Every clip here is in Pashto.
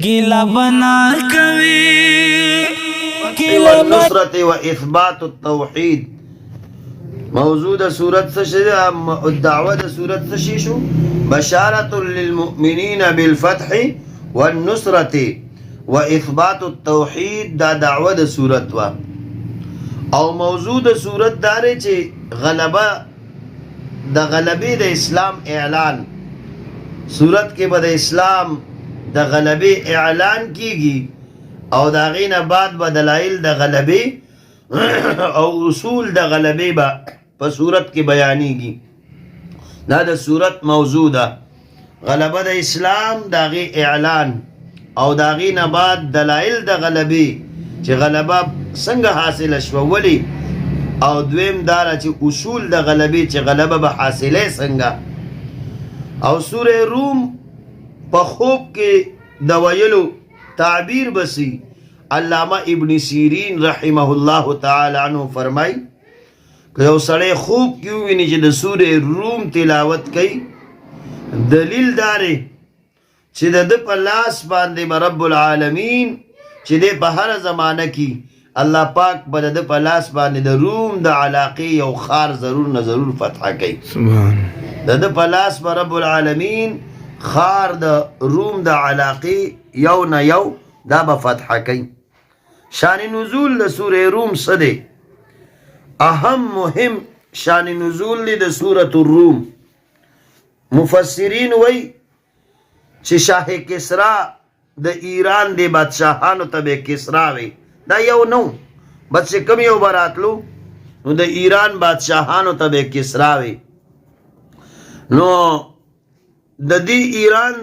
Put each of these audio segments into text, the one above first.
گیلا بنا کوي والنصرة وإثبات التوحيد. موضوع د سورت سشد الدعوة د سورت سشيشو بشارة للمؤمنين بالفتح والنصرة وإثبات التوحيد دا دعوة د سورت وا. او موضوع د سورت داره چه غلبه د غلبه د اسلام اعلان. سورت کې به د اسلام د غلبه اعلان کیږي او دا غینه بعد به دلایل د غلبه او اصول د غلبه به په سورت کې بیانېږي. دا د سورت موضوع ده، غلبه د اسلام دا غي اعلان او دا غینه بعد دلایل د غلبه چې غلبه څنګه حاصله شوه ولی، او دویم داره چې اصول د غلبه چې غلبه به حاصله څنګه. او سوره روم په خوب کې د ویلو تعبیر بسی علامه ابن سیرین رحمه الله تعالی عنہ فرمای که یو سړی خوب کې وویني چې د سوره روم تلاوت کوي، دلیل داره چې د ده په لاس باندې به رب العالمین چې دی په هر زمانه کې الله پاک به د ده په لاس باندې د روم د علاقې یو خار ضرور نه ضرور فتح کوي. سبحان د ده په لاس به رب العالمین خار د روم د علاقې یو نه یو دا به فتح کوي. شان نزول د سوره روم څه دی؟ اهم مهم شان نزول دی د سوره الروم. مفسرین وی چې شاه کسرا د ایران دی بادشاهانو ته به کسرا وی، دا یو نو بس کم یو براتلو نو د ایران بادشاهانو ته به کسرا وی. نو د دې ایران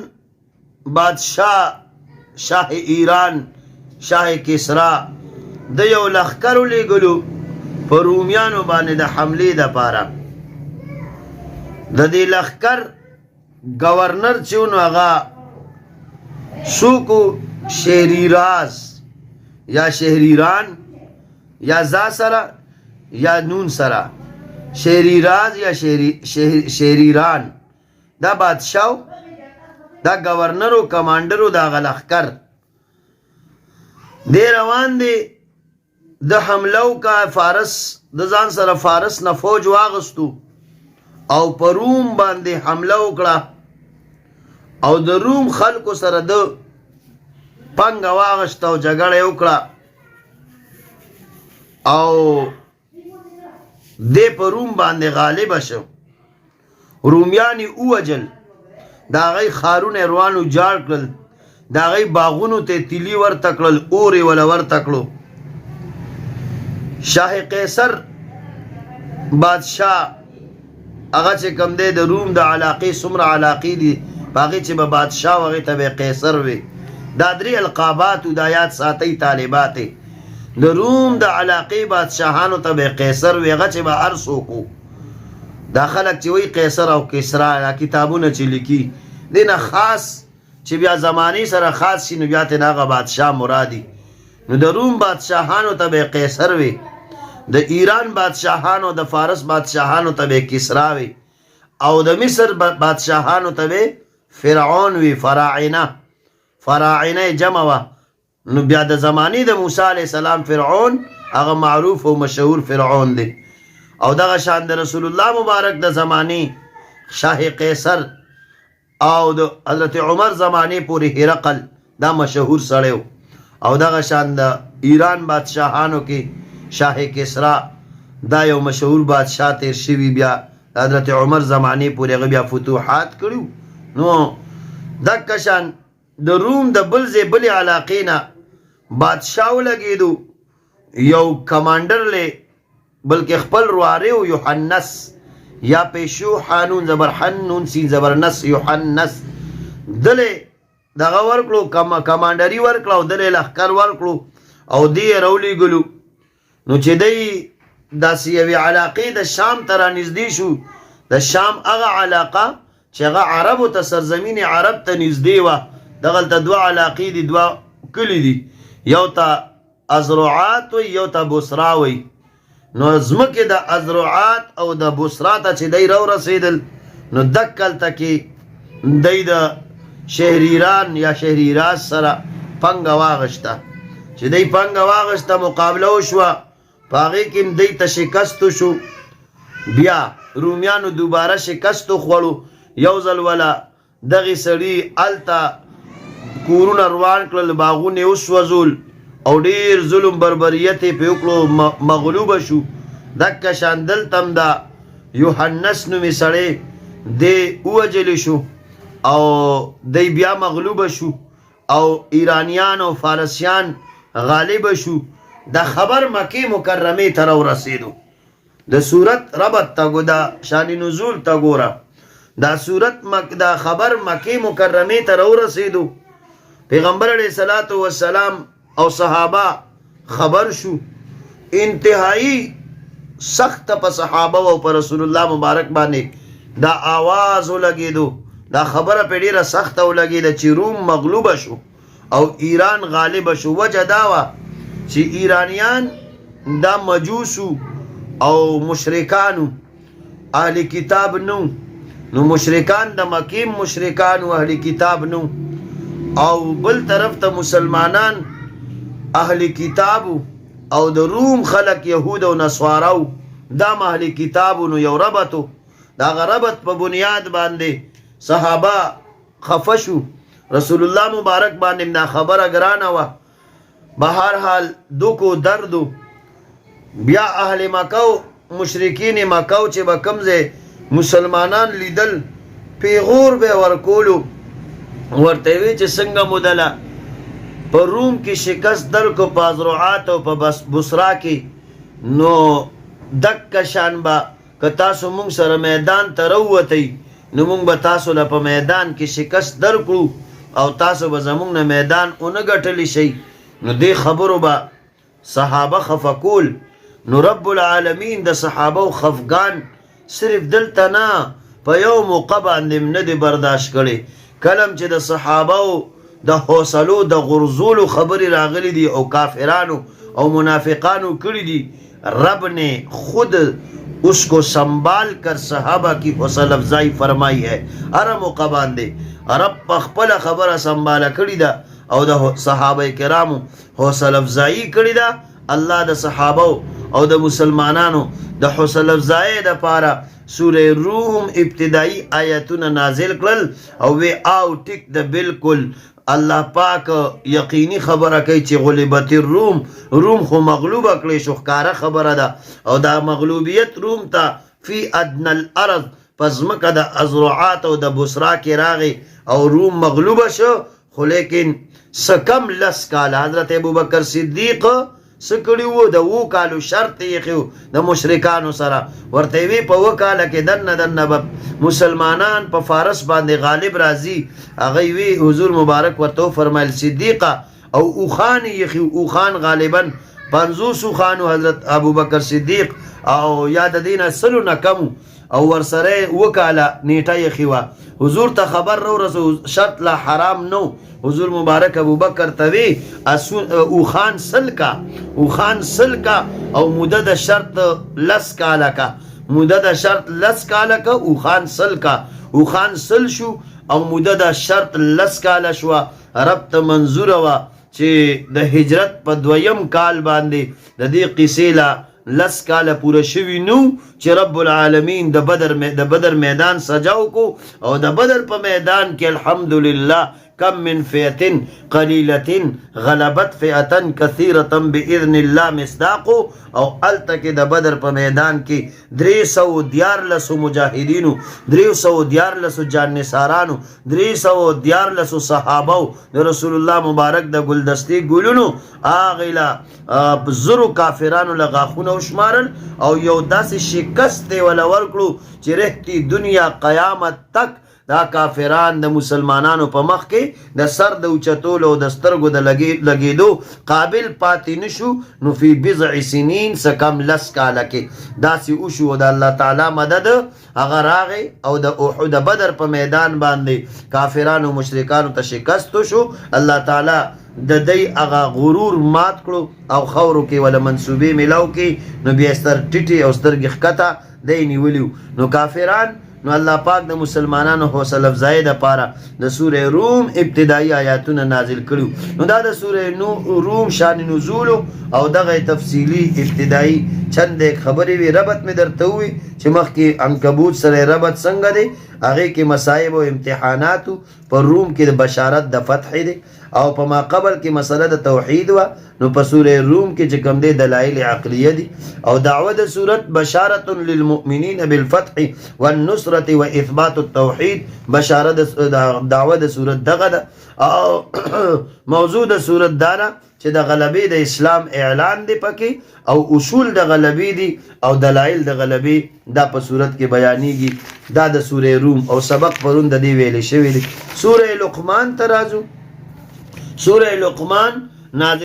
بادشاہ شاه ایران شاه کسرا د یو لښکر ولېږلو په رومیانو باندې د حملې دپاره. د دې لښکر گورنر چې و نو هغه څوک شهریراز یا شهریران یا زا سره یا نون سره، شهریراز یا شهریران، دا بادشاہ دا گورنر و کمانڈر و دا غلخکر دی روان دی د حملو کا فارس د ځان سره فارس نه فوج واغستو او په روم باندې حمله وکړه او د روم خلکو سره د پنګه واغشته او جګړه وکړه او دی په روم باندې غالب شو. رومیانی اوجل، دا غي خارونه روانو جاړ کړل، دا غي باغونو ته تیلی ور تکړل، اوري ولا ور تکړو. شاه قیصر بادشاہ هغه چې کم دی د روم د علاقې څومره علاقې دي باغې چې به بادشاہ هغې ته به قیصر وي. دا درې القابات دا یاد ساتئ طالبات. د روم د علاقې بادشاهانو ته به قیصر وي، هغه چې به هر څوک و. دا خلک چې وایي قیصر او کسرا کتابونه چې لیکي دی نه خاص چې بیا زمانې سره خاص شي نو بیا ترې هغه بادشاه مرادي. نو د روم بادشاهانو ته به قیصر وي، د ایران بادشاهانو د فارس بادشاهانو ته به کسرا وي، او د مصر بادشاهانو ته به فرعون وي. فراعنه جمع وه. نو بیا د زمانې د موسی علیه السلام فرعون هغه معروف او مشهور فرعون دی. او دغه شان د رسول الله مبارک د زمانې شاه قیصر او د حضرت عمر زمانې پورې هرقل دا مشهور سړی. او دغه شان د ایران بادشاهانو کې شاه کسرا دا یو مشهور بادشاہ تیر شوی، بیا حضرت عمر زمانې پورې هغه بیا فتوحات کړیو. نو دغه شان د روم د بل ځای بلې علاقې نه بادشاہ ولګېدو، یو کمانډر لی بلکې خپل رواره و یوحنس یا پیشو حانون زبر حن نون سین زبر نس یوحنس، دلې دغه ورکړو کمانډري ورکړه او دلې لښکر ورکړو او دی یې راولېږلو. نو چې دی داسې یوې علاقې د شام ته رانږدې شو. د شام هغه علاقه چې هغه عربو ته سرزمین عرب ته نږدې وه. دغلته دوه علاقې دي، دوه کلي دي، یو ته ازروعات وی یو ته بصرا وی. نو ځمکې د ازروعات او د بصرا ته چې دی راورسېدل نو دکلته کې دی د شهریران یا شهریراز سره پنګ واغشته چې دی پنګ واغشته مقابله وشوه په هغې کې هم دی ته شکست شو بیا رومیانو دوباره شکست وخوړو یو ځل وله دغې سړي هلته کورونه روان کړل باغونه یې وسوځول او ډېر ظلم بربریت یې پرې وکړو مغلوبه شو دکه شان دلته هم دا یوحنس نومې سړی دی ووجلی شو او دی بیا مغلوبه شو او ایرانیان او فارسیان غالبه شو دا خبر مکې مکرمې ته راورسېدو د صورت ربط ته دا شان نزول ته ګوره دا صورت دا خبر مکې مکرمې ته راورسېدو پیغمبر علیه الصلاة والسلام او صحابه خبر شو انتهایی سخت په صحابه او په رسول الله مبارک باندې دا آواز ولګېدو دا خبره په ډېره سخته ولګېده چې روم مغلوبه شو او ایران غالبه شو وجه دا وه چې ایرانیان دا مجوسو او مشرکانو اهل کتاب نو مشرکان د مکې مشرکان او اهل کتاب نو او بل طرف ته مسلمانان اهل کتابو او د روم خلق یهود او نصاراو دا اهل کتابو نو یو ربطو دا ربط په بنیاد باندې صحابه خفشو رسول الله مبارک باندې دا خبره ګرانه وه بهر حال دکو دردو بیا اهل مکو مشرکین مکو چې به کوم ځای مسلمانان لیدل پیغور به ورکولو ورته وی چې څنګه مودله په روم کې شکست درکو په ازروعات او په بصرا کې نو دکه شان به که تاسو مونږ سره میدان ته راووتی نو مونږ به تاسو له په میدان کې شکست درکړو او تاسو به زمونږ نه میدان ونه ګټلی شئ نو دې خبرو به صحابه خفه کول نو رب العالمین د صحابه خفګان صرف دلته نه په یو موقع باندې نه دی برداشت کړی کلم چې د صحابه د حوصلو د غرزولو خبرې راغلی دي او کافرانو او منافقانو کړي دي رب نے خود اس کو संभाल कर صحابہ کی حوصله افزائی فرمائی ہے هر موقع باندې رب په خپله خبره سنباله کړې ده او د صحابه کرامو حوصله افزائی کړې ده الله د صحابه او د مسلمانانو د حوصله افزائی دپاره سوره روم ابتدائی آیتونه نازل کړل او وی او ټیک د بالکل الله پاک یقینی خبره کوي چې غلبت روم خو مغلوبه کړی شو ښکاره خبره ده او دا مغلوبیت روم ته فی ادنى الارض پس ځمکه د ازرعات او د بصرا کې راغی او روم مغلوبه شو خو لیکن څه کم لس کاله حضرت ابوبکر صدیق څه کړي وو د 7 کالو شرط یې ایښی د مشرکانو سره ورته وی په 7 کاله کې دننه به مسلمانان په فارس باندې غالب راځي هغه وی حضور مبارک ورته فرمایل صدیقه او اوخان یې اوخان غالبا 50 اوخانو حضرت ابوبکر صدیق او یاد دینه سلو نه کم او ورسره 7 کاله نیټه یې خوا حضور ته خبر رو رسول شرط لا حرام نو حضور مبارک ابوبکر توی اوخان سل کا او مدد شرط لس کاله کا مدد شرط لس کاله کا اوخان سل شو او مدد شرط لس کاله شو رب ته منظور وا چې د هجرت په 2م کال باندې د دې قصې لا لس کاله پوره شوي نو چې رب العالمین د بدر میدان سجاو کو او د بدر په میدان کې الحمدلله کم من فئة قلیلة غلبت فئة کثیرة بإذن الله مصداقو او التک د بدر په میدان کې 314 مجاهدینو 314 جان نثارانو 314 صحابو د رسول الله مبارک د ګلدستی ګلونو اغلا زرو کافرانو لغاخونه وشمارل او یو داسې شکست ولا ورکړو چې رهتی دنیا قیامت تک دا کافران د مسلمانانو په مخ کې د سر د اوچتولو او د سترګو د لګېدو قابل پاتې نشو نو فی بضع سنین څه کم لس کاله کې داسې وشو د الله تعالی مدد هغه راغی او د احد بدر په میدان باندې کافرانو مشرکانو ته شکست شو الله تعالی د دې هغه غرور مات کړو او خورو کې ولا منسوبې ملاو کې نو بیا ستر ټیټي او سترګې ښکته دی نیولیو نو کافران نو الله پاک د مسلمانانو حوصله افزای د پاره د سوره روم ابتدایي آیاتونه نازل کړو. نو دا د سوره روم شان نزول او دغه تفصیلی ابتدایي چند خبرې وی ربط می درته وي چې مخکې عنکبوت سره ربط څنګه دی، هغه کې مصائب او امتحانات پر روم کې د بشارت د فتح دی، او په ما قبل کې مسله د توحید وا. نو په سوره روم کې چې کوم دی دلایل عقلیه دي، او دعوه د سورت بشارت للمؤمنین بالفتح والنصرة واثبات التوحید، بشارت دعوه د سورت دغه ده. او موضوع د سورت دانا چې د غلبې د اسلام اعلان دی پکې، او اصول د غلبې دي او دلایل د غلبې دا په سورت کې بیانېږي. دا د سوره روم او سبق پرون د دې ویلې شوی دی. سوره لقمان ترازو، سوره لقمان نازل